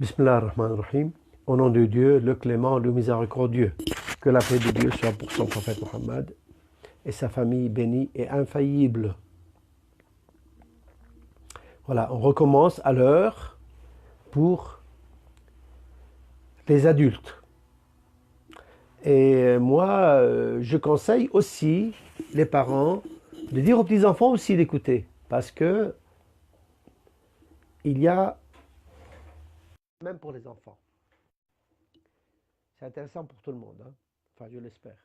Bismillah ar-Rahman ar-Rahim. Au nom de Dieu, le clément, le miséricordieux. Que la paix de Dieu soit pour son prophète Mohammed et sa famille bénie et infaillible. Voilà, on recommence à l'heure pour les adultes. Et moi, je conseille aussi les parents de dire aux petits-enfants aussi d'écouter. Parce que il y a, même pour les enfants, c'est intéressant pour tout le monde, hein. Enfin, je l'espère.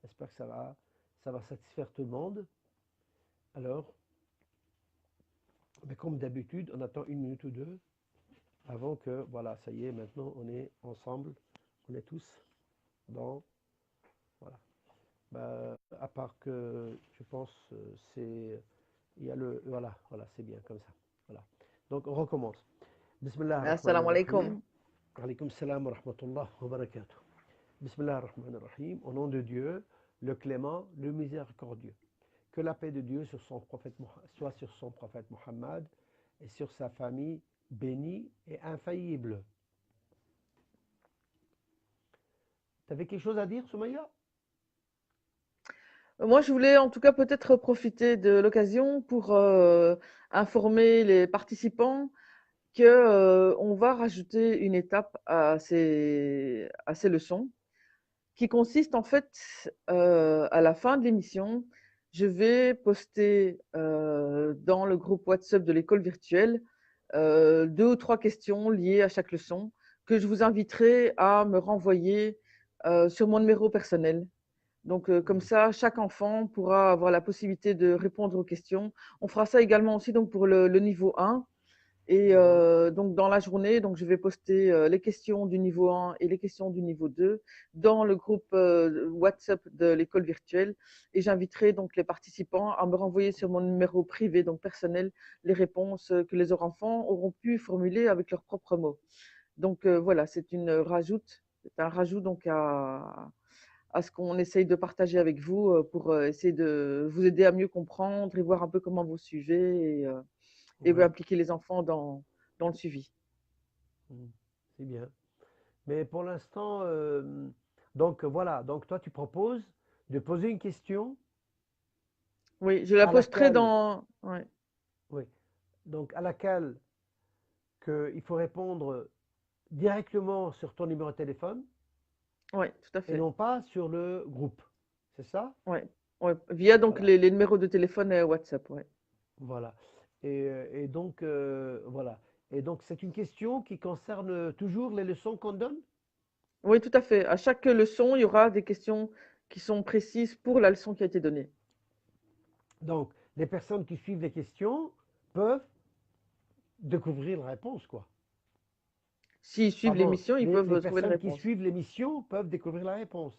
J'espère que ça va satisfaire tout le monde. Alors, mais comme d'habitude, on attend une minute ou deux avant que, voilà, ça y est, maintenant on est ensemble, on est tous dans, voilà. À part que je pense, il y a voilà, c'est bien comme ça. Voilà. Donc on recommence. Bismillah ar-Rahman Assalamu ar-Rahim. alaikum. Alaykum salam wa rahmatullah wa barakatuh. Bismillah ar-Rahman ar-Rahim. Au nom de Dieu, le clément, le miséricordieux. Que la paix de Dieu soit sur son prophète Mohammed et sur sa famille bénie et infaillible. Tu avais quelque chose à dire, Soumaya? Moi, je voulais en tout cas peut-être profiter de l'occasion pour informer les participants que on va rajouter une étape à ces leçons qui consiste en fait à la fin de l'émission, je vais poster dans le groupe WhatsApp de l'école virtuelle 2 ou 3 questions liées à chaque leçon que je vous inviterai à me renvoyer sur mon numéro personnel. Donc, comme ça, chaque enfant pourra avoir la possibilité de répondre aux questions. On fera ça également aussi donc pour le niveau 1. Et donc, dans la journée, donc, je vais poster les questions du niveau 1 et les questions du niveau 2 dans le groupe WhatsApp de l'école virtuelle. Et j'inviterai donc les participants à me renvoyer sur mon numéro privé, donc personnel, les réponses que les enfants auront pu formuler avec leurs propres mots. Donc, voilà, c'est un rajout donc à ce qu'on essaye de partager avec vous pour essayer de vous aider à mieux comprendre et voir un peu comment vous suivez et Oui, impliquer les enfants dans le suivi. c'est bien. Mais pour l'instant, donc voilà, donc toi tu proposes de poser une question Oui, je la à posterai laquelle, dans. Ouais, oui, donc à laquelle il faut répondre directement sur ton numéro de téléphone ouais, tout à et fait. non pas sur le groupe. C'est ça? Ouais, ouais. Via donc Voilà, les numéros de téléphone WhatsApp. Ouais. voilà. Et donc, voilà. Et donc, c'est une question qui concerne toujours les leçons qu'on donne? Oui, tout à fait. À chaque leçon, il y aura des questions qui sont précises pour la leçon qui a été donnée. Donc, les personnes qui suivent les questions peuvent découvrir la réponse, quoi. S'ils suivent Pardon, l'émission, ils les peuvent trouver la personnes qui réponse. suivent l'émission peuvent découvrir la réponse.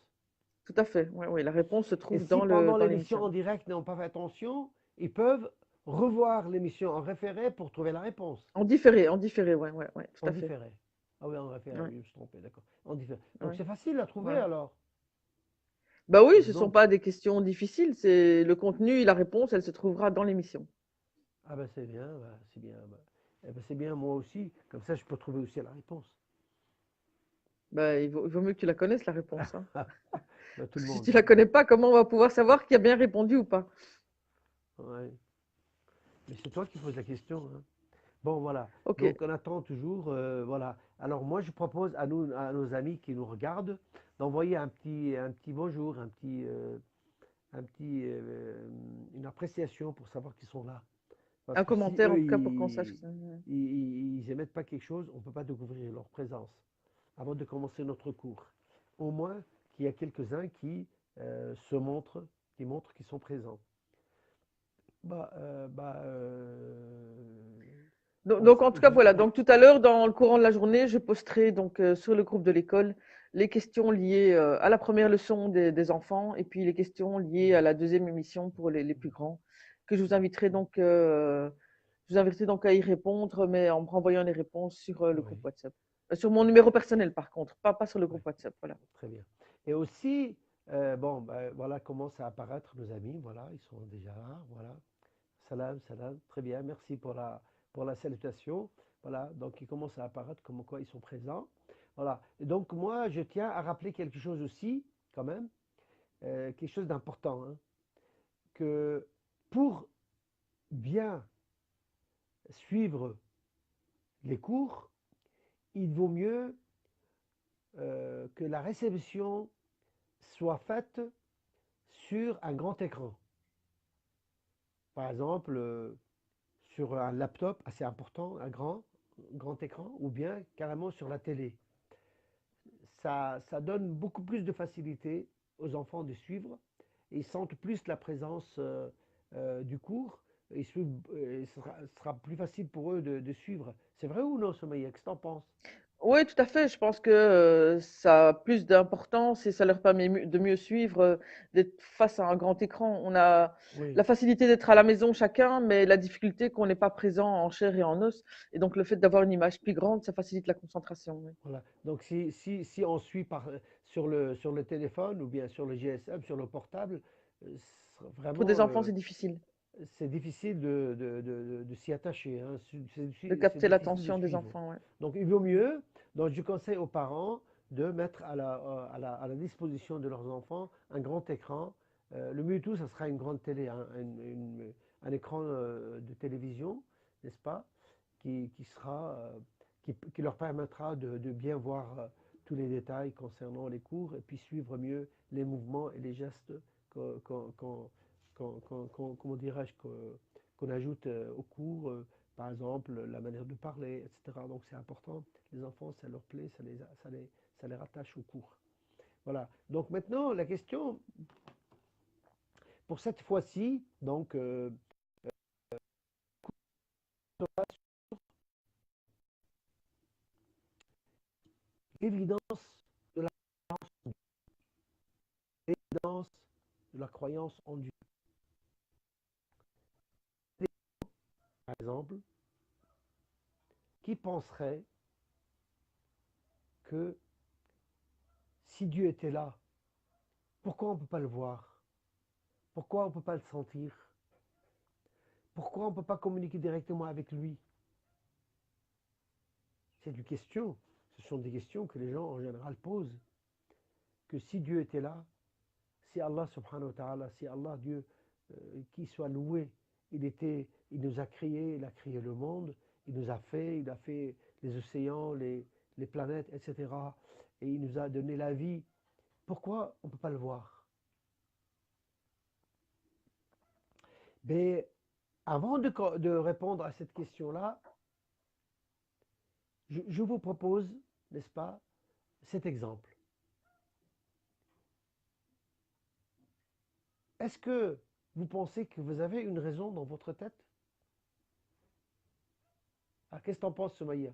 Tout à fait. Ouais, ouais, la réponse se Et trouve si pendant dans l'émission l'émission. en direct n'ont pas fait attention, ils peuvent revoir l'émission en référé pour trouver la réponse. En différé, ouais, ouais, ouais, tout En à fait. différé. Ah oui, en référé, Ouais, oui, je me suis trompé, d'accord. En différé. Donc ouais, c'est facile à trouver voilà. alors. Bah oui, ce ne sont Donc, pas des questions difficiles, c'est le contenu et la réponse, elle se trouvera dans l'émission. ah ben c'est bien, c'est bien. Eh ben, c'est bien moi aussi, comme ça je peux trouver aussi la réponse. Bah, il vaut mieux que tu la connaisses, la réponse, hein. Ben, tout le Parce que si monde, tu la hein. connais pas, comment on va pouvoir savoir qui a bien répondu ou pas? Ouais. Mais c'est toi qui poses la question, hein. Bon, voilà. Ok, Donc, on attend toujours. Voilà. Alors, moi, je propose à nous, à nos amis qui nous regardent, d'envoyer un petit bonjour, un petit, une appréciation pour savoir qu'ils sont là. Parce un que si commentaire en eux, tout cas pour qu'on sache. ils émettent pas quelque chose, on ne peut pas découvrir leur présence avant de commencer notre cours. Au moins qu'il y a quelques-uns qui se montrent, qui montrent qu'ils sont présents. Bah, euh, bah, euh, Donc, en tout cas, voilà. Donc tout à l'heure, dans le courant de la journée, je posterai donc sur le groupe de l'école les questions liées à la première leçon des enfants et puis les questions liées à la deuxième émission pour les plus grands, que je vous inviterai donc à y répondre, mais en me renvoyant les réponses sur le oui, groupe WhatsApp. Sur mon numéro personnel, par contre, pas sur le oui, groupe WhatsApp. Voilà. très bien. Et aussi, bon, bah, voilà, commencent à apparaître nos amis, voilà, ils sont déjà là, voilà. Salam, salam, très bien, merci pour la salutation. Voilà, donc ils commencent à apparaître comme quoi ils sont présents. Voilà. Et donc moi, je tiens à rappeler quelque chose aussi, quand même, quelque chose d'important, hein, que pour bien suivre les cours, il vaut mieux que la réception soit faite sur un grand écran. Par exemple, sur un laptop assez important, un grand écran, ou bien carrément sur la télé. Ça donne beaucoup plus de facilité aux enfants de suivre. Ils sentent plus la présence du cours. Et ce sera plus facile pour eux de suivre. C'est vrai ou non, Sommeil? Qu'est-ce que tu en penses? Oui, tout à fait. Je pense que ça a plus d'importance et ça leur permet de mieux suivre, d'être face à un grand écran. On a Oui, la facilité d'être à la maison chacun, mais la difficulté qu'on n'est pas présent en chair et en os. Et donc le fait d'avoir une image plus grande, ça facilite la concentration. Oui. voilà. Donc si on suit sur le téléphone ou bien sur le GSM, sur le portable, Pour des vraiment, enfants, c'est difficile c'est difficile de s'y attacher, hein. de C'est capter difficile de l'attention des suivre. enfants. Ouais. Donc il vaut mieux, donc je conseille aux parents de mettre à la disposition de leurs enfants un grand écran. Le mieux de tout, ça sera une grande télé, hein, un écran de télévision, n'est-ce pas, qui sera, qui leur permettra de bien voir tous les détails concernant les cours et puis suivre mieux les mouvements et les gestes comment dirais-je, qu'on ajoute au cours, par exemple la manière de parler, etc. Donc c'est important, les enfants, ça leur plaît, ça les rattache au cours. Voilà, donc maintenant la question, pour cette fois-ci, donc l'évidence de la l'évidence de la croyance en Dieu. Par exemple, qui penserait que si Dieu était là, pourquoi on ne peut pas le voir? Pourquoi on ne peut pas le sentir? Pourquoi on ne peut pas communiquer directement avec lui? C'est une question. Ce sont des questions que les gens en général posent. Que si Dieu était là, si Allah subhanahu wa ta'ala, si Allah, Dieu, qui soit loué, il nous a créé, il a créé le monde, il a fait les océans, les planètes, etc. Et il nous a donné la vie. Pourquoi on ne peut pas le voir? Mais avant de répondre à cette question-là, je vous propose, n'est-ce pas, cet exemple. Est-ce que vous pensez que vous avez une raison dans votre tête? Ah, qu'est-ce que tu en penses, Somaïa?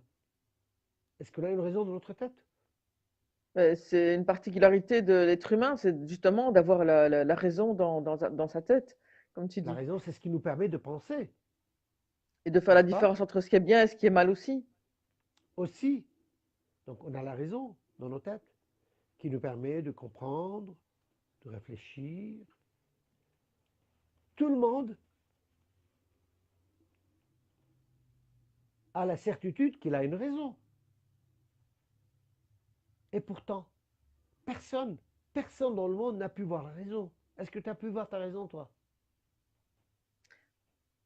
Est-ce qu'on a une raison dans notre tête? C'est une particularité de l'être humain, c'est justement d'avoir la raison dans sa tête, comme tu La dis, raison, c'est ce qui nous permet de penser, et de faire la n'est-ce pas? différence entre ce qui est bien et ce qui est mal aussi. Aussi. Donc, on a la raison dans nos têtes qui nous permet de comprendre, de réfléchir. Tout le monde a la certitude qu'il a une raison. Et pourtant, personne dans le monde n'a pu voir la raison. Est-ce que tu as pu voir ta raison, toi?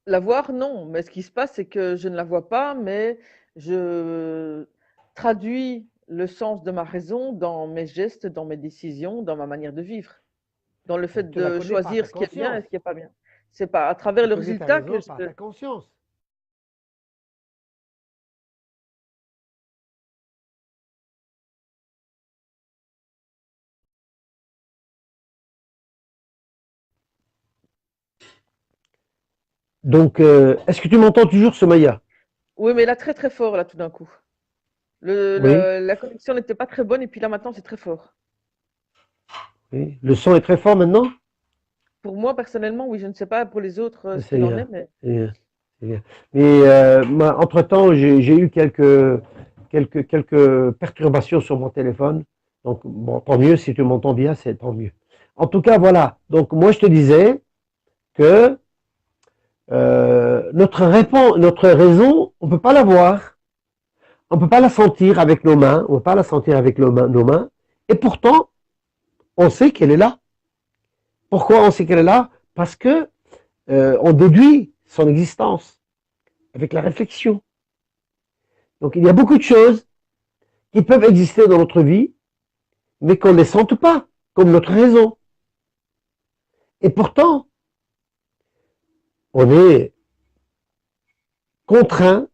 La voir, non, mais ce qui se passe, c'est que je ne la vois pas, mais je traduis le sens de ma raison dans mes gestes, dans mes décisions, dans ma manière de vivre, dans le Donc, fait tu la de connais par ta choisir ce qui est bien et conscience. ce qui est pas bien. C'est pas à travers Tu le connais ta résultat que raison par je... ta conscience. Donc, est-ce que tu m'entends toujours, Somaya? Oui, mais là, très très fort, là, tout d'un coup. Oui, La connexion n'était pas très bonne, et puis là, maintenant, c'est très fort. oui. Le son est très fort maintenant? Pour moi, personnellement, oui, je ne sais pas pour les autres ce C'est qu'il en est, bien, mais c'est bien, c'est bien. Mais moi, entre-temps, j'ai eu quelques perturbations sur mon téléphone. Donc, bon, tant mieux, si tu m'entends bien, c'est tant mieux. En tout cas, voilà. Donc, moi, je te disais que notre raison, on peut pas la voir, on peut pas la sentir avec nos mains, on peut pas la sentir avec nos mains, et pourtant, on sait qu'elle est là. Pourquoi on sait qu'elle est là? Parce que on déduit son existence avec la réflexion. Donc il y a beaucoup de choses qui peuvent exister dans notre vie, mais qu'on ne les sente pas, comme notre raison. Et pourtant, on est contraint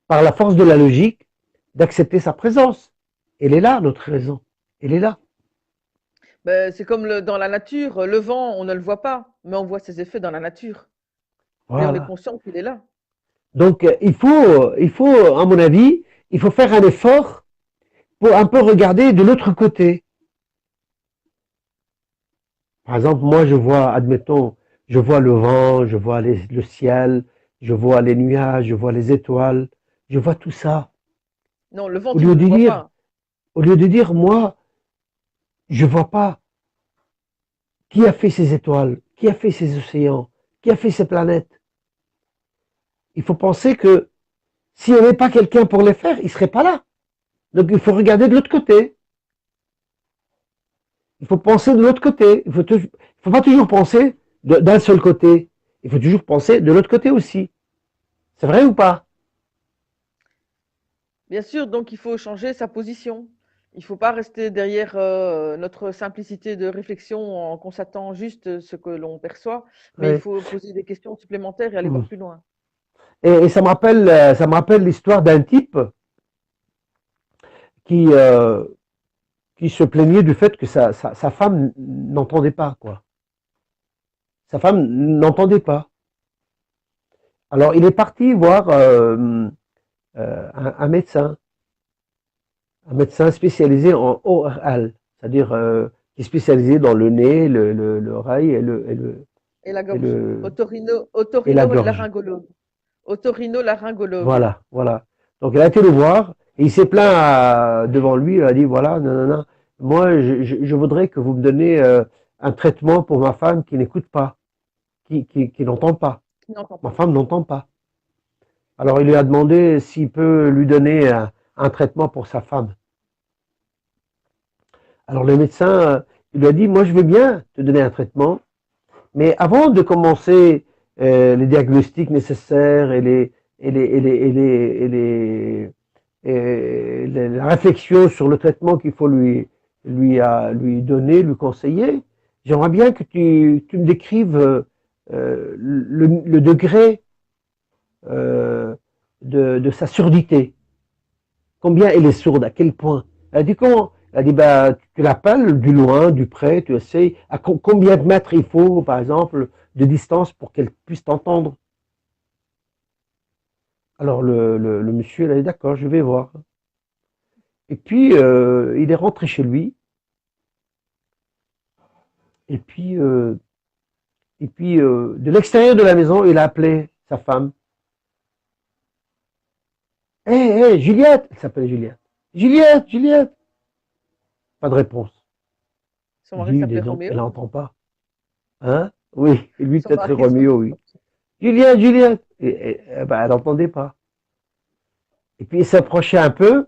par la force de la logique d'accepter sa présence. Elle est là, notre raison. Elle est là. Ben, c'est comme dans la nature, le vent, on ne le voit pas, mais on voit ses effets dans la nature. Et on est Voilà. conscient qu'il est là. Donc il faut, à mon avis, il faut faire un effort pour un peu regarder de l'autre côté. Par exemple, moi je vois, admettons, je vois le vent, je vois le ciel, je vois les nuages, je vois les étoiles, je vois tout ça. Non, le vent, Au tu lieu ne le de vois dire, pas. au lieu de dire, moi, je vois pas qui a fait ces étoiles, qui a fait ces océans, qui a fait ces planètes. Il faut penser que s'il n'y avait pas quelqu'un pour les faire, ils ne seraient pas là. Donc il faut regarder de l'autre côté. Il faut penser de l'autre côté. Il faut pas toujours penser d'un seul côté. Il faut toujours penser de l'autre côté aussi. C'est vrai ou pas? Bien sûr, donc il faut changer sa position. Il ne faut pas rester derrière notre simplicité de réflexion en constatant juste ce que l'on perçoit, mais il Ouais. faut poser des questions supplémentaires et aller Mm. voir plus loin. Et ça me rappelle l'histoire d'un type qui, qui se plaignait du fait que sa femme n'entendait pas, quoi. Sa femme n'entendait pas. Alors il est parti voir un médecin, spécialisé en ORL, c'est-à-dire qui est spécialisé dans le nez, l'oreille Et la et gorge. le et la gorge. Otorino-laryngologue. Otorino-laryngologue. Voilà, voilà. Donc elle a été le voir et il s'est plaint devant lui. Il a dit voilà, non, non, non. Moi, je voudrais que vous me donniez un traitement pour ma femme qui n'écoute pas, qui n'entend pas. Qui n'entend Ma pas. femme n'entend pas. Alors il lui a demandé s'il peut lui donner un traitement pour sa femme. Alors le médecin, il lui a dit moi je veux bien te donner un traitement, mais avant de commencer les diagnostics nécessaires et la réflexion sur le traitement qu'il faut lui donner, lui conseiller, j'aimerais bien que tu me décrives le degré euh, de sa surdité. Combien elle est sourde, à quel point. Elle a dit comment? Elle a dit bah, tu l'appelles du loin, du près, tu essayes. À combien de mètres il faut, par exemple, de distance pour qu'elle puisse t'entendre? Alors le monsieur, il a dit d'accord, je vais voir. Et puis il est rentré chez lui. Et puis de l'extérieur de la maison, il a appelé sa femme. Hé, hé, Juliette! Elle s'appelle Juliette. Juliette, Juliette! Pas de réponse. Son Il mari dit, dis s'appelait donc, elle Roméo. n'entend pas. Hein? Oui, et lui Son peut-être mari Roméo, s'appelait oui. Juliette, Juliette! Ben, elle n'entendait pas. Et puis il s'approchait un peu.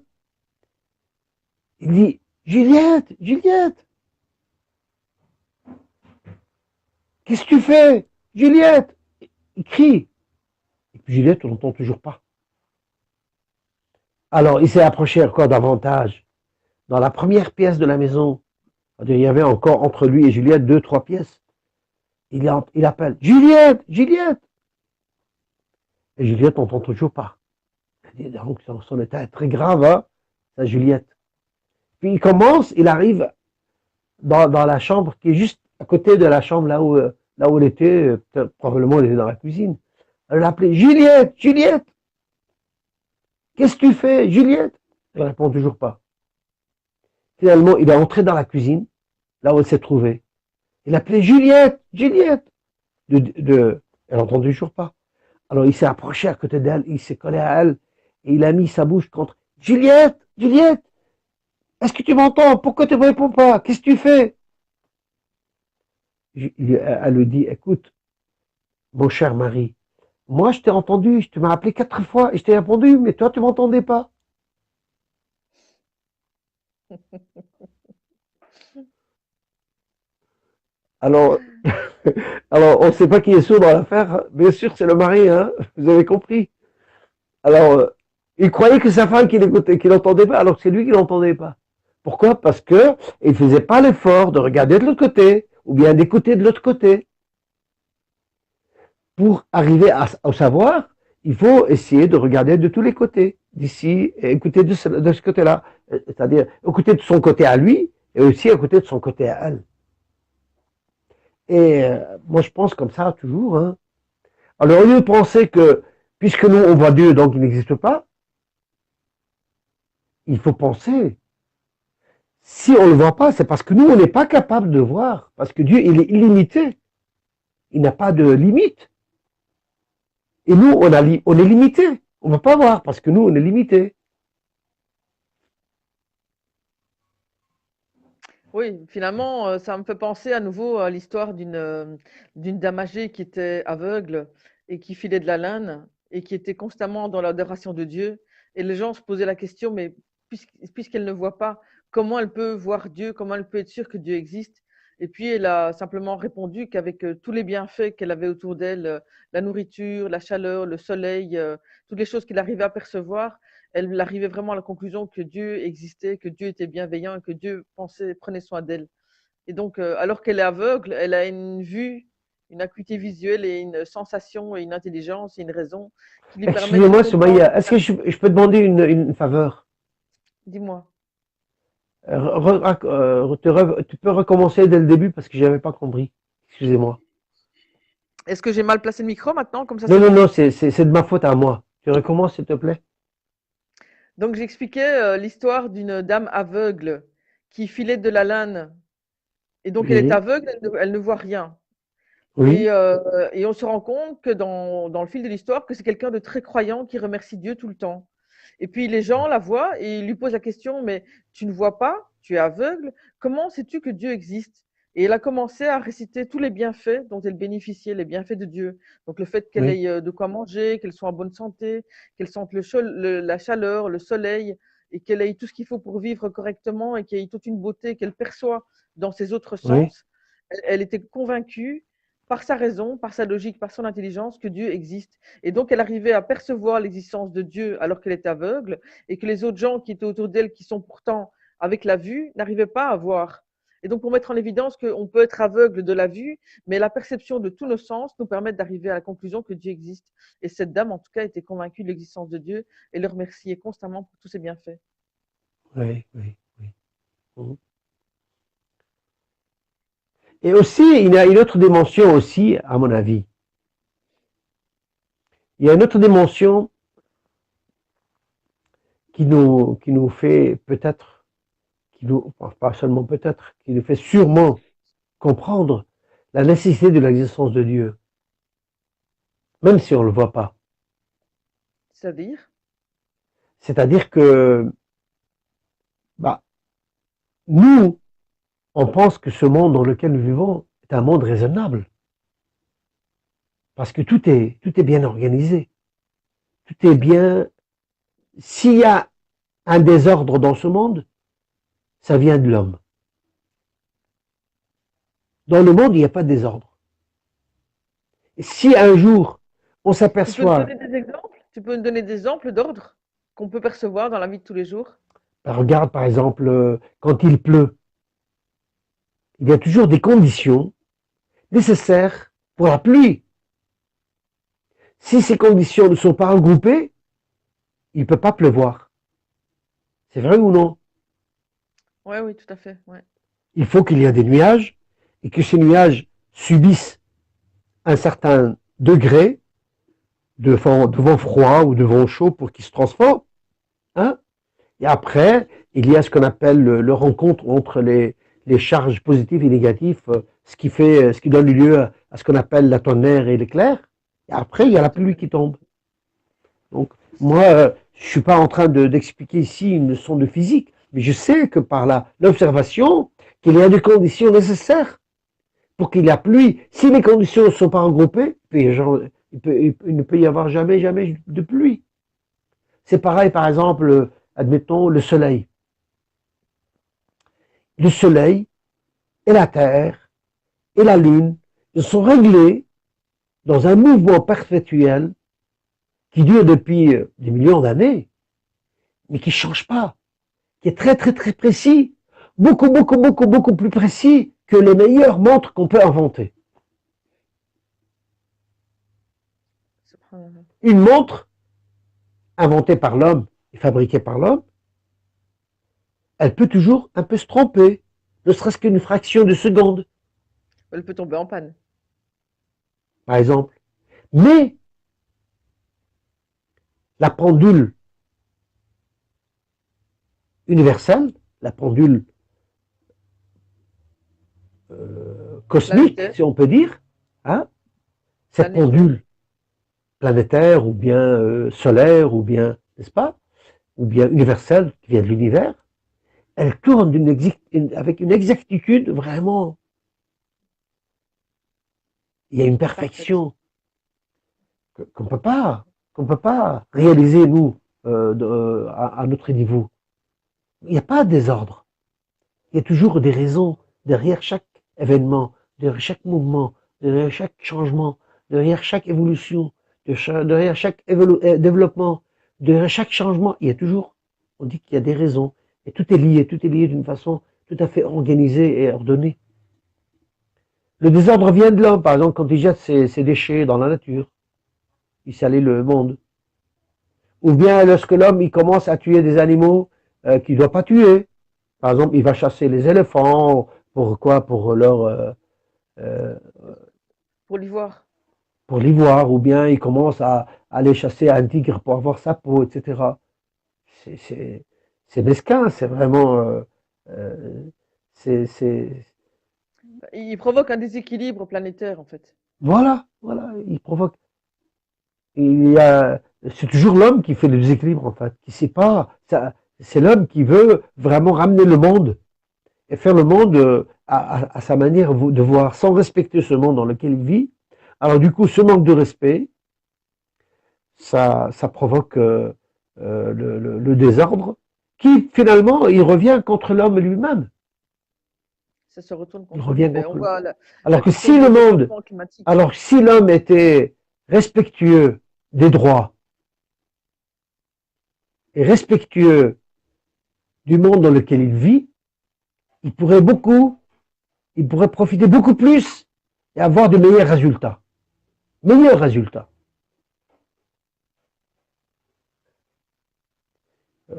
Il dit, Juliette, Juliette! Qu'est-ce que tu fais? Juliette! Il crie. Et puis Juliette, on n'entend toujours pas. Alors il s'est approché encore davantage. Dans la première pièce de la maison, il y avait encore entre lui et Juliette 2, 3 pièces. Il appelle Juliette, Juliette. Et Juliette n'entend toujours pas. Il dit donc son état est très grave, hein, ça Juliette. Puis il commence, il arrive dans la chambre qui est juste à côté de la chambre là où elle était, probablement elle était dans la cuisine. Elle l'a appelée Juliette, Juliette. Qu'est-ce que tu fais, Juliette? Elle répond toujours pas. Finalement, il est entré dans la cuisine, là où elle s'est trouvée. Il appelait Juliette, Juliette. Elle n'entend toujours pas. Alors il s'est approché à côté d'elle, il s'est collé à elle et il a mis sa bouche contre Juliette, Juliette, est-ce que tu m'entends? Pourquoi tu ne me réponds pas? Qu'est-ce que tu fais? Elle lui dit, écoute, mon cher mari, moi je t'ai entendu, tu m'as appelé 4 fois et je t'ai répondu, mais toi tu m'entendais pas. Alors, alors on ne sait pas qui est sourd dans l'affaire. Bien sûr, c'est le mari, hein. Vous avez compris. Alors, il croyait que sa femme qu'il écoutait, qu'il n'entendait pas, alors que c'est lui qui l'entendait pas. Pourquoi? Parce que il faisait pas l'effort de regarder de l'autre côté ou bien d'écouter de l'autre côté. Pour arriver au savoir, il faut essayer de regarder de tous les côtés, d'ici, et écouter de ce côté-là. C'est-à-dire écouter de son côté à lui et aussi écouter de son côté à elle. Et moi, je pense comme ça toujours. Hein. Alors, au lieu de penser que, puisque nous, on voit Dieu, donc il n'existe pas, il faut penser, si on ne le voit pas, c'est parce que nous, on n'est pas capable de voir. Parce que Dieu, il est illimité. Il n'a pas de limite. Et nous, on est limité. On ne va pas voir parce que nous, on est limité. Oui, finalement, ça me fait penser à nouveau à l'histoire d'une dame âgée qui était aveugle et qui filait de la laine et qui était constamment dans l'adoration de Dieu. Et les gens se posaient la question, mais puisqu'elle ne voit pas, comment elle peut voir Dieu? Comment elle peut être sûre que Dieu existe? Et puis elle a simplement répondu qu'avec tous les bienfaits qu'elle avait autour d'elle, la nourriture, la chaleur, le soleil, toutes les choses qu'elle arrivait à percevoir, elle arrivait vraiment à la conclusion que Dieu existait, que Dieu était bienveillant et que Dieu prenait soin d'elle. Et donc, alors qu'elle est aveugle, elle a une vue, une acuité visuelle et une sensation et une intelligence et une raison qui lui permettent de Excusez-moi, comprendre. Soumaya, est-ce que je peux demander une faveur? Dis-moi, Tu peux recommencer dès le début parce que je n'avais pas compris. Excusez-moi. est-ce que j'ai mal placé le micro maintenant? Comme ça, Non, c'est non, bon. non, c'est de ma faute à moi. Tu recommences, s'il te plaît? Donc, j'expliquais l'histoire d'une dame aveugle qui filait de la laine. Et donc, elle est Oui, aveugle, elle ne voit rien. oui, Et on se rend compte que dans le fil de l'histoire, que c'est quelqu'un de très croyant qui remercie Dieu tout le temps. Et puis les gens la voient et ils lui posent la question, mais tu ne vois pas, tu es aveugle, comment sais-tu que Dieu existe? Et elle a commencé à réciter tous les bienfaits dont elle bénéficiait, les bienfaits de Dieu. Donc le fait qu'elle oui, ait de quoi manger, qu'elle soit en bonne santé, qu'elle sente la chaleur, le soleil, et qu'elle ait tout ce qu'il faut pour vivre correctement et qu'elle ait toute une beauté qu'elle perçoit dans ses autres oui, sens. Elle était convaincue par sa raison, par sa logique, par son intelligence, que Dieu existe. Et donc, elle arrivait à percevoir l'existence de Dieu alors qu'elle était aveugle et que les autres gens qui étaient autour d'elle, qui sont pourtant avec la vue, n'arrivaient pas à voir. Et donc, pour mettre en évidence qu'on peut être aveugle de la vue, mais la perception de tous nos sens nous permet d'arriver à la conclusion que Dieu existe. Et cette dame, en tout cas, était convaincue de l'existence de Dieu et le remerciait constamment pour tous ses bienfaits. oui, oui, oui. Mhm. Et aussi, il y a une autre dimension aussi, à mon avis. Il y a une autre dimension qui nous fait peut-être, pas seulement peut-être, qui nous fait sûrement comprendre la nécessité de l'existence de Dieu, même si on ne le voit pas. C'est-à-dire, C'est-à-dire que bah, nous, on pense que ce monde dans lequel nous vivons est un monde raisonnable, parce que tout est bien organisé, tout est bien. S'il y a un désordre dans ce monde, ça vient de l'homme. Dans le monde, il n'y a pas de désordre. Et si un jour, on tu peux nous s'aperçoit, donner des exemples? Tu peux nous donner des exemples d'ordre qu'on peut percevoir dans la vie de tous les jours? regarde par exemple, quand il pleut, il y a toujours des conditions nécessaires pour la pluie. Si ces conditions ne sont pas regroupées, il ne peut pas pleuvoir. C'est vrai ou non? Oui, oui, tout à fait. Ouais. Il faut qu'il y ait des nuages et que ces nuages subissent un certain degré de vent froid ou de vent chaud pour qu'ils se transforment. Hein. Et après, il y a ce qu'on appelle le rencontre entre les charges positives et négatives, ce qui donne lieu à ce qu'on appelle la tonnerre et l'éclair. Et après, il y a la pluie qui tombe. Donc, moi, je suis pas en train d'expliquer ici une leçon de physique, mais je sais que par l'observation, qu'il y a des conditions nécessaires pour qu'il y ait pluie. Si les conditions ne sont pas regroupées, il ne peut y avoir jamais de pluie. C'est pareil, par exemple, admettons le soleil. Le soleil et la terre et la lune, ils sont réglés dans un mouvement perpétuel qui dure depuis des millions d'années, mais qui ne change pas, qui est très très très précis, beaucoup plus précis que les meilleures montres qu'on peut inventer. Une montre inventée par l'homme et fabriquée par l'homme, elle peut toujours un peu se tromper, ne serait-ce qu'une fraction de seconde. Elle peut tomber en panne. Par exemple. Mais la pendule universelle, la pendule cosmique, si on peut dire, hein, cette pendule planétaire ou bien solaire ou bien, n'est-ce pas, ou bien universelle qui vient de l'univers, elle tourne avec une exactitude vraiment. Il y a une perfection qu'on ne peut pas réaliser, nous, à notre niveau. Il n'y a pas de désordre. Il y a toujours des raisons derrière chaque événement, derrière chaque mouvement, derrière chaque changement, derrière chaque évolution, derrière chaque développement, derrière chaque changement. Il y a toujours, on dit qu'il y a des raisons. Et tout est lié d'une façon tout à fait organisée et ordonnée. Le désordre vient de l'homme, par exemple, quand il jette ses déchets dans la nature. Il salit le monde. Ou bien lorsque l'homme il commence à tuer des animaux qu'il ne doit pas tuer. Par exemple, il va chasser les éléphants. Pour quoi? Pour leur... pour l'ivoire. Pour l'ivoire. Ou bien il commence à aller chasser un tigre pour avoir sa peau, etc. C'est mesquin, c'est vraiment... Il provoque un déséquilibre planétaire, en fait. Voilà, il provoque. C'est toujours l'homme qui fait le déséquilibre, en fait. Qui sait pas, c'est l'homme qui veut vraiment ramener le monde et faire le monde à sa manière de voir, sans respecter ce monde dans lequel il vit. Alors du coup, ce manque de respect, ça provoque le désordre, qui finalement, il revient contre l'homme lui-même. Ça se retourne contre il revient lui. contre On voit alors que si le monde, alors si l'homme était respectueux des droits et respectueux du monde dans lequel il vit, il pourrait profiter beaucoup plus et avoir de meilleurs résultats. Meilleurs résultats.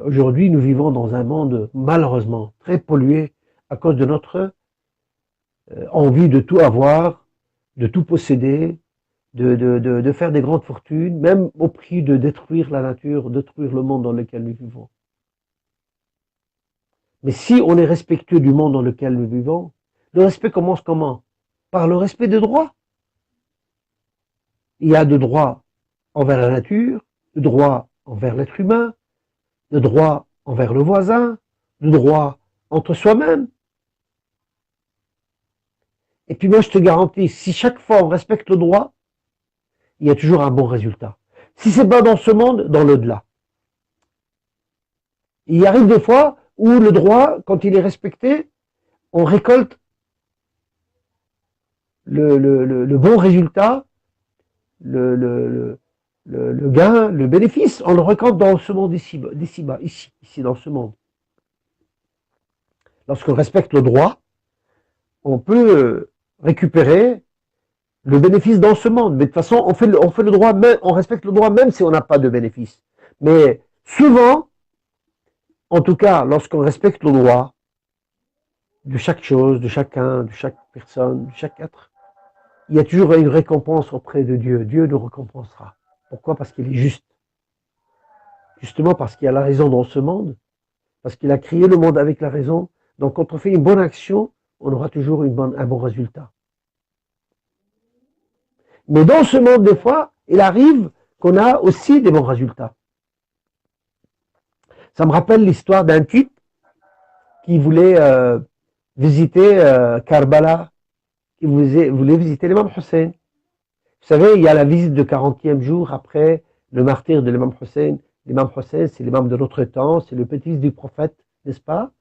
Aujourd'hui, nous vivons dans un monde malheureusement très pollué à cause de notre envie de tout avoir, de tout posséder, de faire des grandes fortunes, même au prix de détruire la nature, détruire le monde dans lequel nous vivons. Mais si on est respectueux du monde dans lequel nous vivons, le respect commence comment? Par le respect des droits. Il y a de droits envers la nature, de droits envers l'être humain, de droits envers le voisin, de droits entre soi-même. Et puis moi je te garantis, si chaque fois on respecte le droit, il y a toujours un bon résultat. Si c'est pas dans ce monde, dans l'au-delà. Il arrive des fois où le droit, quand il est respecté, on récolte le bon résultat, le gain, le bénéfice, on le récolte dans ce monde d'ici-bas, ici dans ce monde. Lorsqu'on respecte le droit, on peut récupérer le bénéfice dans ce monde. Mais de toute façon, on fait le droit, on respecte le droit même si on n'a pas de bénéfice. Mais souvent, en tout cas, lorsqu'on respecte le droit de chaque chose, de chacun, de chaque personne, de chaque être, il y a toujours une récompense auprès de Dieu. Dieu nous récompensera. Pourquoi? Parce qu'il est juste. Justement parce qu'il y a la raison dans ce monde, parce qu'il a créé le monde avec la raison. Donc quand on fait une bonne action, on aura toujours un bon résultat. Mais dans ce monde, des fois, il arrive qu'on a aussi des bons résultats. Ça me rappelle l'histoire d'un type qui voulait visiter Karbala, voulait visiter l'imam Hussein. Vous savez, il y a la visite de 40e jour après le martyre de l'imam Hussein. L'imam Hussein, c'est l'imam de notre temps, c'est le petit-fils du prophète, n'est-ce pas?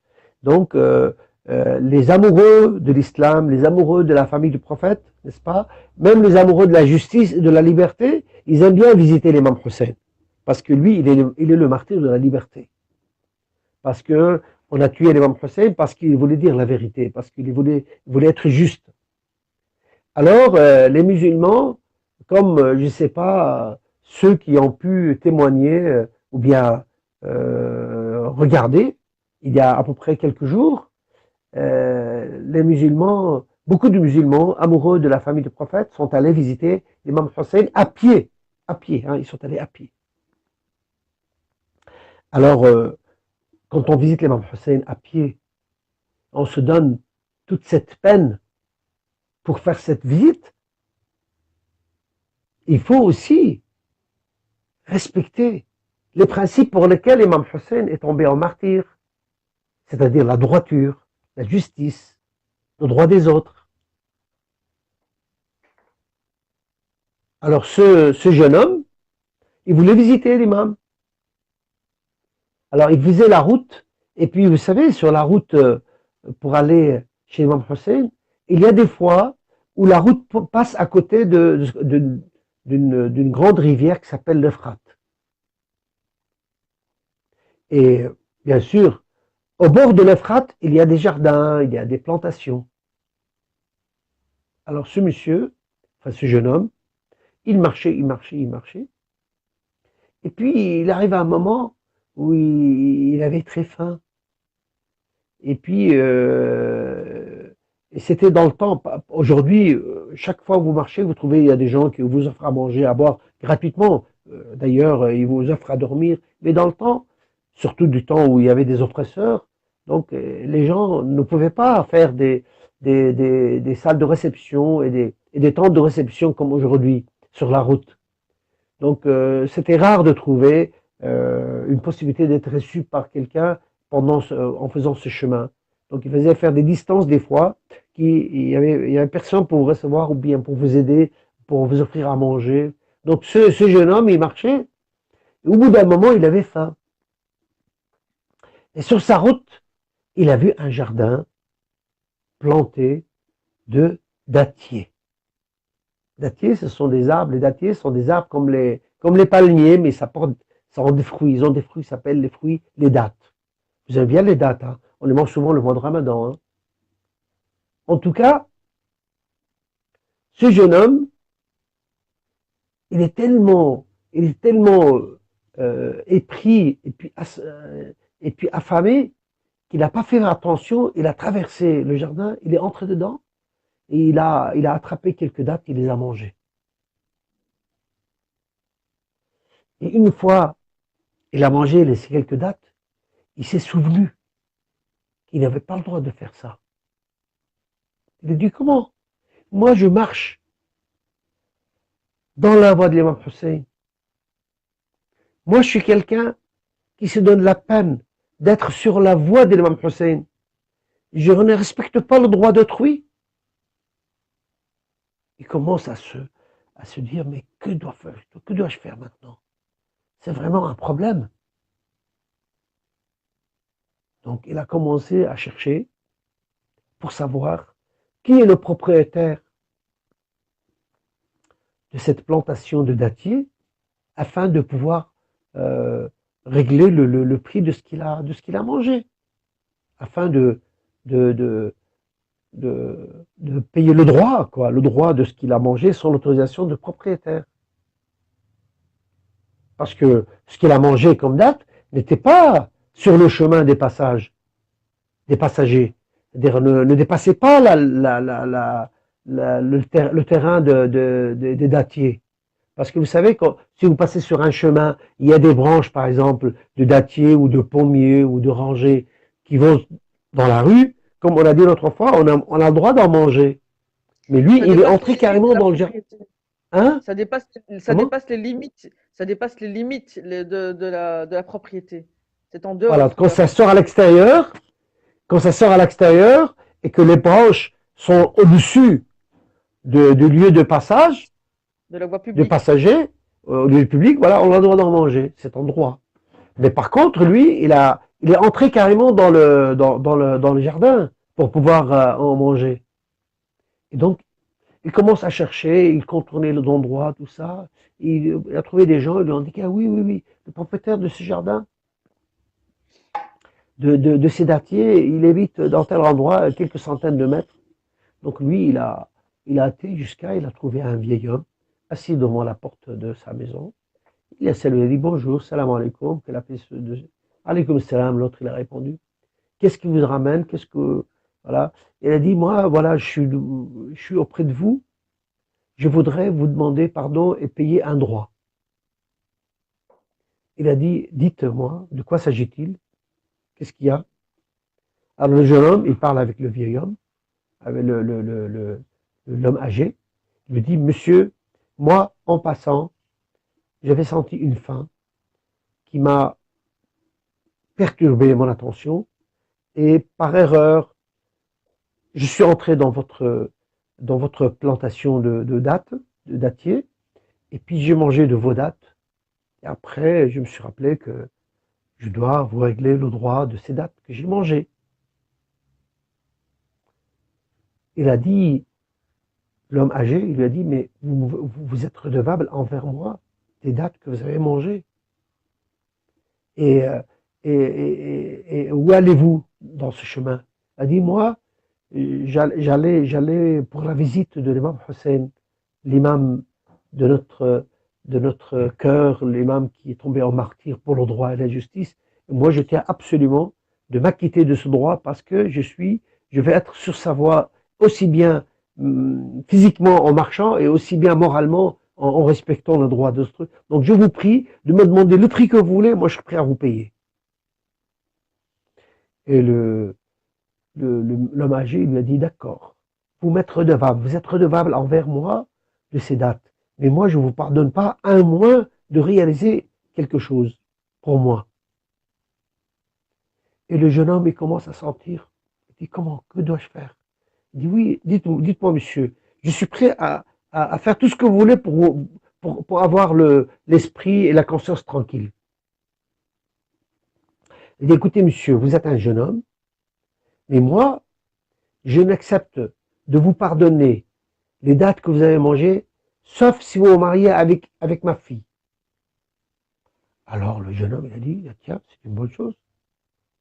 Donc, les amoureux de l'islam, les amoureux de la famille du prophète, n'est-ce pas? Même les amoureux de la justice et de la liberté, ils aiment bien visiter l'imam Hussein. Parce que lui, il est le martyr de la liberté. Parce que on a tué l'imam Hussein parce qu'il voulait dire la vérité, parce qu'il voulait être juste. Alors, les musulmans, comme, je ne sais pas, ceux qui ont pu témoigner ou bien regarder, il y a à peu près quelques jours, les musulmans, beaucoup de musulmans amoureux de la famille du prophète sont allés visiter l'imam Hussein à pied, hein, ils sont allés à pied. Alors, quand on visite l'imam Hussein à pied, on se donne toute cette peine pour faire cette visite. Il faut aussi respecter les principes pour lesquels l'imam Hussein est tombé en martyr, c'est-à-dire la droiture, la justice, le droit des autres. Alors ce jeune homme, il voulait visiter l'imam. Alors il faisait la route, et puis vous savez, sur la route pour aller chez l'imam Hussein, il y a des fois où la route passe à côté d'une grande rivière qui s'appelle l'Euphrate. Et bien sûr, au bord de l'Euphrate, il y a des jardins, il y a des plantations. Alors ce monsieur, enfin ce jeune homme, il marchait. Et puis il arrive à un moment où il avait très faim. Et puis c'était dans le temps. Aujourd'hui, chaque fois que vous marchez, vous trouvez il y a des gens qui vous offrent à manger, à boire gratuitement. D'ailleurs, ils vous offrent à dormir. Mais dans le temps, surtout du temps où il y avait des oppresseurs, donc les gens ne pouvaient pas faire des salles de réception et des tentes de réception comme aujourd'hui sur la route. Donc c'était rare de trouver une possibilité d'être reçu par quelqu'un en faisant ce chemin. Donc il faisait faire des distances des fois, il y avait personne pour vous recevoir ou bien pour vous aider, pour vous offrir à manger. Donc ce jeune homme, il marchait, et au bout d'un moment, il avait faim. Et sur sa route, il a vu un jardin planté de dattiers. Dattiers, ce sont des arbres. Les dattiers sont des arbres comme les palmiers, mais ça ont des fruits. Ils ont des fruits qui s'appellent les dattes. Vous aimez bien les dattes, hein? On les mange souvent le mois de Ramadan. Hein? En tout cas, ce jeune homme, il est tellement épris et puis affamé qu'il n'a pas fait attention. Il a traversé le jardin, il est entré dedans et il a attrapé quelques dattes, il les a mangées. Et une fois il a mangé ces quelques dattes, il s'est souvenu qu'il n'avait pas le droit de faire ça. Il a dit, comment? Moi, je marche dans la voie de l'imam Hussein. Moi, je suis quelqu'un qui se donne la peine d'être sur la voie de l'imam Hussein. Je ne respecte pas le droit d'autrui. Il commence à se dire, mais que dois-je faire maintenant? C'est vraiment un problème. Donc, il a commencé à chercher pour savoir qui est le propriétaire de cette plantation de dattiers afin de pouvoir régler le prix de ce qu'il a mangé, afin de payer le droit de ce qu'il a mangé sans l'autorisation du propriétaire. Parce que ce qu'il a mangé comme date n'était pas sur le chemin des passagers. C'est-à-dire ne dépassait pas le terrain des dattiers. Parce que vous savez, si vous passez sur un chemin, il y a des branches, par exemple, de dattiers ou de pommiers ou d'orangers qui vont dans la rue. Comme on a dit l'autre fois, on a le droit d'en manger. Mais lui, il est entré carrément dans le jardin. Hein? Ça dépasse les limites, de la propriété. C'est en dehors. Voilà, quand ça sort à l'extérieur et que les branches sont au-dessus de lieu de passage, De la voie de publique. passagers, au lieu public, voilà, on a le droit d'en manger, cet endroit. Mais par contre, lui, il est entré carrément dans le jardin pour pouvoir en manger. Et donc, il commence à chercher, il contournait l'endroit, tout ça. Il a trouvé des gens, ils lui ont dit, ah oui, oui, oui, le propriétaire de ce jardin, de ces dattiers, il habite dans tel endroit, à quelques centaines de mètres. Donc lui, il a été jusqu'à, il a trouvé un vieil homme assis devant la porte de sa maison. Il a salué, il a dit bonjour, salam alaikum, que la paix de... Alaikum salam, l'autre il a répondu. Qu'est-ce qui vous ramène? Qu'est-ce que... Voilà. Il a dit, moi, voilà, je suis auprès de vous, je voudrais vous demander pardon et payer un droit. Il a dit, dites-moi, de quoi s'agit-il? Qu'est-ce qu'il y a? Alors le jeune homme, il parle avec le vieil homme, avec l'homme âgé. Il lui dit, monsieur, moi, en passant, j'avais senti une faim qui m'a perturbé mon attention et par erreur, je suis entré dans votre plantation de dattes, de dattiers, et puis j'ai mangé de vos dattes. Et après, je me suis rappelé que je dois vous régler le droit de ces dattes que j'ai mangées. Il a dit, l'homme âgé, il lui a dit, mais vous êtes redevable envers moi des dattes que vous avez mangées. Et, et où allez-vous dans ce chemin? Il a dit, moi, j'allais pour la visite de l'imam Hussein, l'imam de notre cœur, l'imam qui est tombé en martyr pour le droit et la justice. Et moi, je tiens absolument de m'acquitter de ce droit parce que je vais être sur sa voie aussi bien physiquement en marchant et aussi bien moralement en respectant le droit de ce truc. Donc je vous prie de me demander le prix que vous voulez, moi je suis prêt à vous payer. Et l'homme âgé lui a dit, d'accord, vous êtes redevable envers moi de ces dates, mais moi je ne vous pardonne pas un mois de réaliser quelque chose pour moi. Et le jeune homme, il commence à sentir, il dit, comment, que dois-je faire? Il dit, oui, dites-moi monsieur, je suis prêt à faire tout ce que vous voulez pour avoir l'esprit et la conscience tranquille. Il dit, écoutez monsieur, vous êtes un jeune homme, mais moi, je n'accepte de vous pardonner les dates que vous avez mangées, sauf si vous vous mariez avec ma fille. Alors le jeune homme, il a dit, tiens, c'est une bonne chose.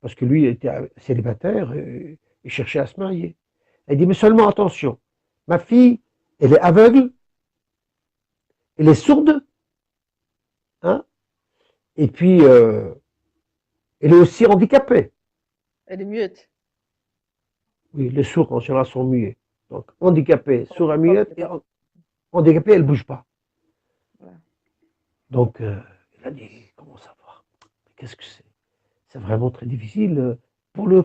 Parce que lui, il était célibataire et cherchait à se marier. Il dit, mais seulement attention, ma fille, elle est aveugle, elle est sourde, hein, et puis elle est aussi handicapée. Elle est muette. Oui, les sourds en général sont muets. Donc handicapée, sourd et muette, et handicapée, elle ne bouge pas. Voilà. Donc il a dit, comment savoir? Qu'est-ce que c'est? C'est vraiment très difficile pour les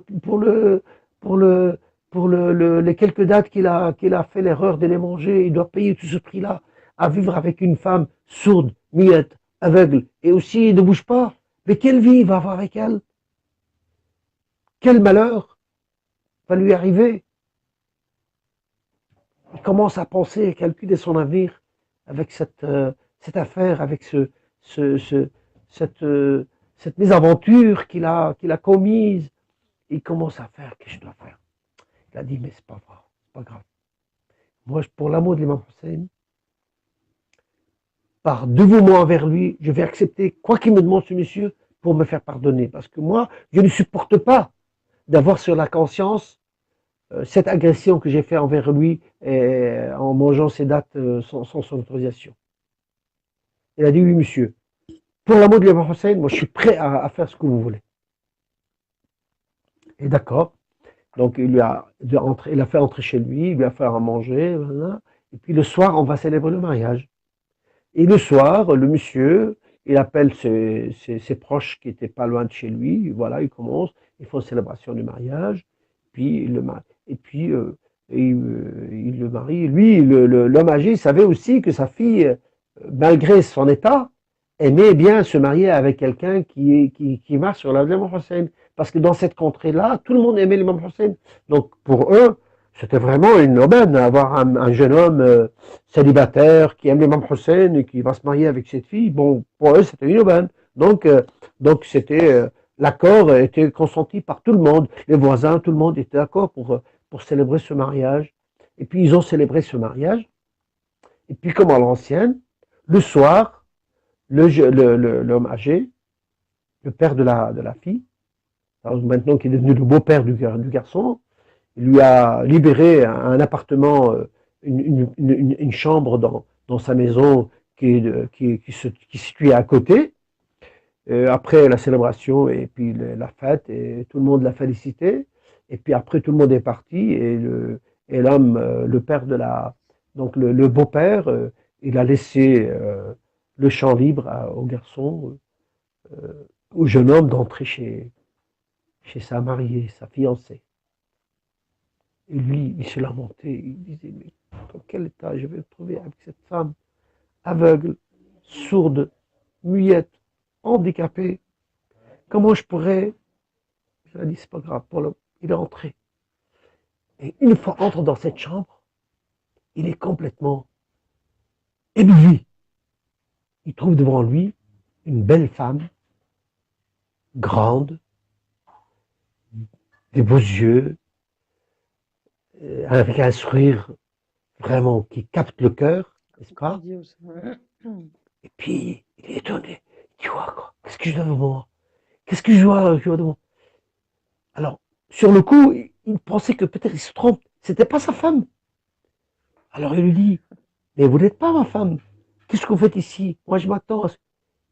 quelques dates qu'il a fait l'erreur de les manger. Il doit payer tout ce prix-là à vivre avec une femme sourde, muette, aveugle et aussi ne bouge pas. Mais quelle vie il va avoir avec elle? Quel malheur va lui arriver? Il commence à penser, à calculer son avenir avec cette affaire, avec cette mésaventure qu'il a commise. Il commence à faire, qu'est-ce que je dois faire? Il a dit, mais c'est pas grave, c'est pas grave. Moi, pour l'amour de l'imam Hussein, par dévouement envers lui, je vais accepter quoi qu'il me demande ce monsieur pour me faire pardonner. Parce que moi, je ne supporte pas d'avoir sur la conscience cette agression que j'ai fait envers lui en mangeant ses dates sans son autorisation. Il a dit, oui monsieur, pour l'amour de l'imam Hussein, moi je suis prêt à faire ce que vous voulez. Et d'accord. Donc il a fait entrer chez lui, il lui a fait à manger, voilà. Et puis le soir, on va célébrer le mariage. Et le soir, le monsieur, il appelle ses proches qui étaient pas loin de chez lui, voilà, ils commencent, ils font célébration du mariage, puis il le marie. Lui, l'homme âgé, il savait aussi que sa fille, malgré son état, aimait bien se marier avec quelqu'un qui marche sur la l'imam Hussein. Parce que dans cette contrée-là, tout le monde aimait l'imam Hussein. Donc pour eux, C'était vraiment une aubaine d'avoir un jeune homme célibataire qui aime l'imam Hussein et qui va se marier avec cette fille. Bon, pour eux, c'était une aubaine. Donc, l'accord était consenti par tout le monde, les voisins, tout le monde était d'accord pour célébrer ce mariage. Et puis, ils ont célébré ce mariage. Et puis, comme à l'ancienne, le soir, l'homme âgé, le père de la fille, maintenant qui est devenu le beau-père du garçon, il lui a libéré un appartement, une chambre dans sa maison qui est située à côté. Après la célébration et puis la fête, et tout le monde l'a félicité. Et puis après, tout le monde est parti et l'homme, le père donc le beau-père, il a laissé le champ libre au garçon, au jeune homme d'entrer chez sa mariée, sa fiancée. Et lui, il se lamentait, il disait, mais dans quel état je vais me trouver avec cette femme aveugle, sourde, muette, handicapée? Comment je pourrais? Je lui ai dit, c'est pas grave, il est entré. Et une fois entre dans cette chambre, il est complètement ébloui. Il trouve devant lui une belle femme, grande, des beaux yeux, avec un sourire vraiment qui capte le cœur, n'est-ce pas? Et puis, il est étonné. Il dit, quoi, qu'est-ce que je dois devant moi? Qu'est-ce que je dois devant moi? Alors, sur le coup, il pensait que peut-être il se trompe. C'était pas sa femme. Alors, il lui dit, mais vous n'êtes pas ma femme. Qu'est-ce que vous faites ici? Moi, je m'attends.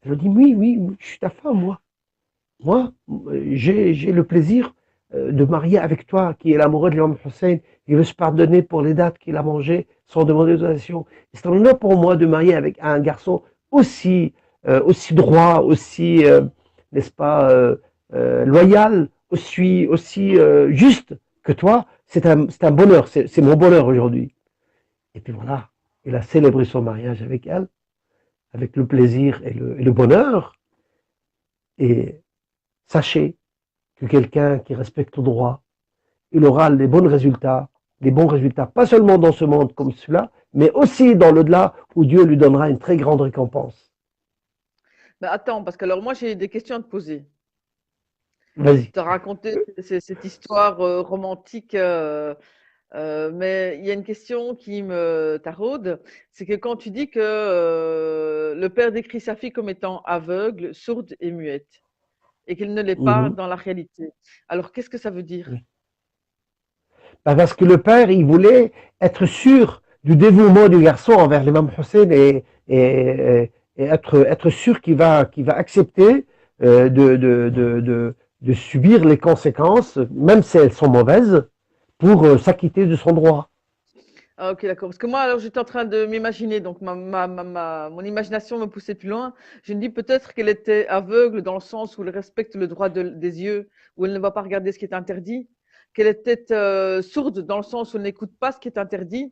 Elle lui dit, oui, je suis ta femme, moi. Moi, j'ai le plaisir de marier avec toi, qui est l'amoureux de l'imam Hussein, qui veut se pardonner pour les dates qu'il a mangées sans demander d'autorisation. C'est un honneur pour moi de marier avec un garçon aussi droit, aussi, n'est-ce pas, loyal, aussi juste que toi. C'est un bonheur, c'est mon bonheur aujourd'hui. Et puis voilà, il a célébré son mariage avec elle, avec le plaisir et le bonheur. Et sachez que quelqu'un qui respecte le droit, il aura les bons résultats, pas seulement dans ce monde comme celui-là, mais aussi dans l'au-delà où Dieu lui donnera une très grande récompense. Mais attends, parce que alors moi j'ai des questions à te poser. Vas-y. Tu as raconté cette histoire romantique, mais il y a une question qui me taraude, c'est que quand tu dis que le père décrit sa fille comme étant aveugle, sourde et muette, et qu'elle ne l'est pas dans la réalité. Alors qu'est-ce que ça veut dire? Parce que le père, il voulait être sûr du dévouement du garçon envers l'imam Hussein et être sûr qu'il va accepter de subir les conséquences, même si elles sont mauvaises, pour s'acquitter de son droit. Ah, ok, d'accord. Parce que moi, alors, j'étais en train de m'imaginer, donc mon imagination me poussait plus loin. Je me dis peut-être qu'elle était aveugle dans le sens où elle respecte le droit des yeux, où elle ne va pas regarder ce qui est interdit, qu'elle est peut-être sourde dans le sens où elle n'écoute pas ce qui est interdit,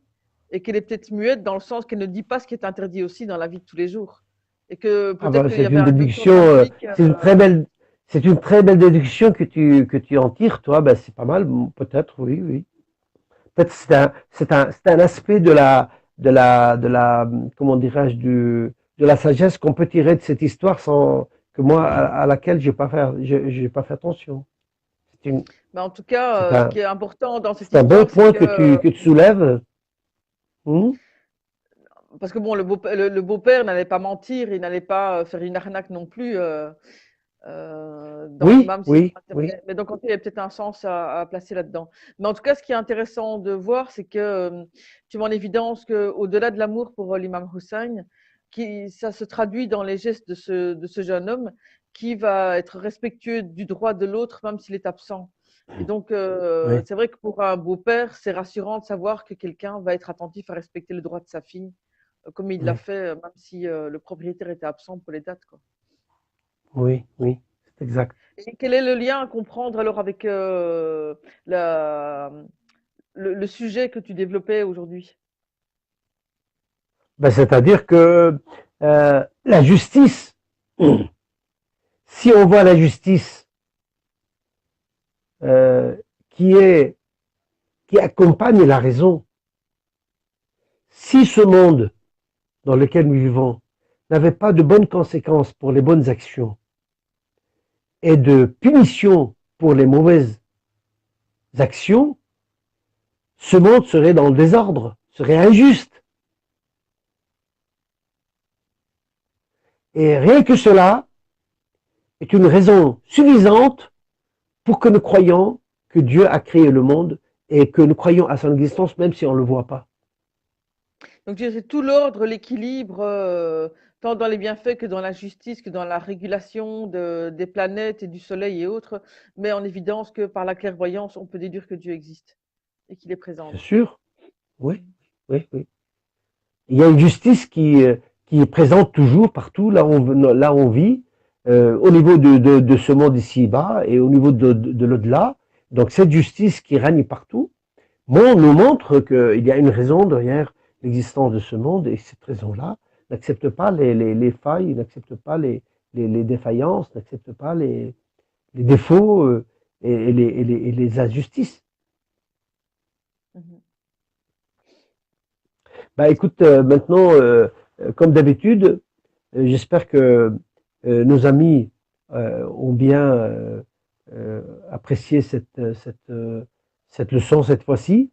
et qu'elle est peut-être muette dans le sens qu'elle ne dit pas ce qui est interdit aussi dans la vie de tous les jours. Et que peut-être qu'il y avait un déduction, symbolique. c'est une très belle déduction que tu en tires, toi. Ben, c'est pas mal, peut-être, oui. Peut-être c'est un aspect de la comment dirais-je, de la sagesse qu'on peut tirer de cette histoire sans que moi à laquelle j'ai pas fait attention. Mais en tout cas, ce qui est important dans cette c'est un bon histoire, point c'est que que tu soulèves. parce que bon, le beau-père n'allait pas mentir, il n'allait pas faire une arnaque non plus, Oui, même si oui, son oui. intérêt. Mais donc, il y a peut-être un sens à placer là-dedans. Mais en tout cas, ce qui est intéressant de voir, c'est que tu mets en évidence qu'au-delà de l'amour pour l'imam Hussein, ça se traduit dans les gestes de ce jeune homme qui va être respectueux du droit de l'autre, même s'il est absent. Et donc, Oui, c'est vrai que pour un beau-père, c'est rassurant de savoir que quelqu'un va être attentif à respecter le droit de sa fille comme il l'a oui, fait, même si le propriétaire était absent pour les dates, quoi. oui, c'est exact. Et quel est le lien à comprendre alors avec la, le sujet que tu développais aujourd'hui? Ben, c'est-à-dire que la justice, si on voit la justice qui est qui accompagne la raison. Si ce monde dans lequel nous vivons n'avait pas de bonnes conséquences pour les bonnes actions et de punition pour les mauvaises actions, ce monde serait dans le désordre, serait injuste. Et rien que cela est une raison suffisante pour que nous croyions que Dieu a créé le monde et que nous croyons à son existence même si on ne le voit pas. Donc, c'est tout l'ordre, l'équilibre, tant dans les bienfaits que dans la justice, que dans la régulation des planètes et du soleil et autres, met en évidence que par la clairvoyance, on peut déduire que Dieu existe et qu'il est présent. C'est sûr, oui, oui, oui. Il y a une justice qui est présente toujours partout, là où on vit, au niveau de ce monde ici-bas et au niveau de l'au-delà. Donc cette justice qui règne partout, nous montre qu'il y a une raison derrière l'existence de ce monde, et cette raison-là n'accepte pas les failles, n'accepte pas les défaillances, n'accepte pas les défauts et les injustices. Bah écoute, maintenant, comme d'habitude, j'espère que nos amis ont bien apprécié cette leçon cette fois-ci.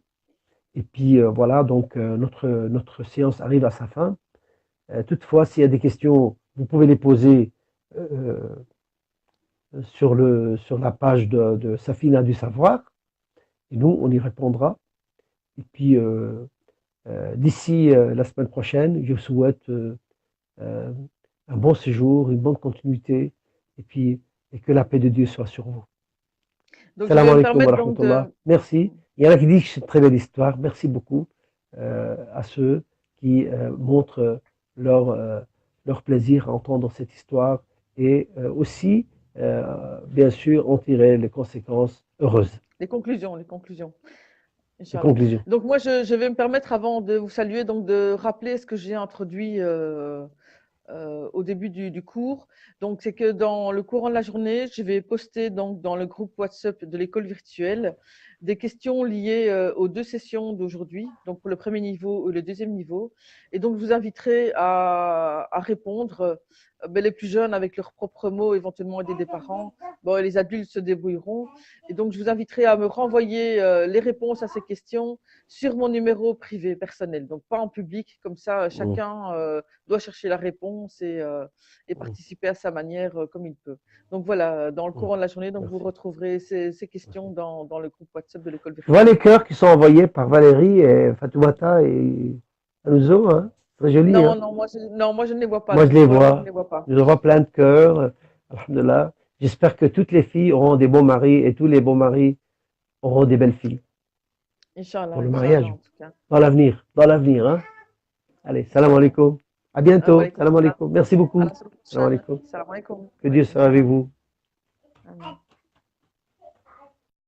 Et puis voilà, donc notre séance arrive à sa fin. Toutefois, s'il y a des questions, vous pouvez les poser sur la page de Safina du Savoir. Et nous, on y répondra. Et puis, d'ici la semaine prochaine, je vous souhaite un bon séjour, une bonne continuité, et puis et que la paix de Dieu soit sur vous. Donc, Salam alaikum wa rahmatullah. Merci. Il y en a qui disent que c'est une très belle histoire. Merci beaucoup à ceux qui montrent leur plaisir à entendre cette histoire et aussi, bien sûr, en tirer les conséquences heureuses. Les conclusions. Les conclusions. Donc moi, je vais me permettre, avant de vous saluer, donc de rappeler ce que j'ai introduit au début du cours. Donc, c'est que dans le courant de la journée, je vais poster donc dans le groupe WhatsApp de l'école virtuelle des questions liées aux deux sessions d'aujourd'hui, donc pour le premier niveau et le deuxième niveau. Et donc, je vous inviterai à répondre. Les plus jeunes avec leurs propres mots, éventuellement aider des parents. Bon, et les adultes se débrouilleront. Et donc, je vous inviterai à me renvoyer les réponses à ces questions sur mon numéro privé personnel, donc pas en public. Comme ça, chacun doit chercher la réponse et participer à sa manière comme il peut. Donc voilà, dans le courant de la journée, donc vous retrouverez ces questions dans le groupe WhatsApp de l'école virtuelle. Tu vois les cœurs qui sont envoyés par Valérie et Fatoumata et Anouzo, hein? Très joli. Non, hein? moi je ne les vois pas. Moi, je les vois. Je ne les vois pas. Je vois plein de cœurs. Alhamdulillah. J'espère que toutes les filles auront des bons maris et tous les bons maris auront des belles filles. Inch'Allah. Pour le mariage. En tout cas. Dans l'avenir. Hein? Allez, salam alaikum. À bientôt. Salam alaikum. Merci beaucoup. Salam alaikum. Que Dieu soit avec vous. Amen.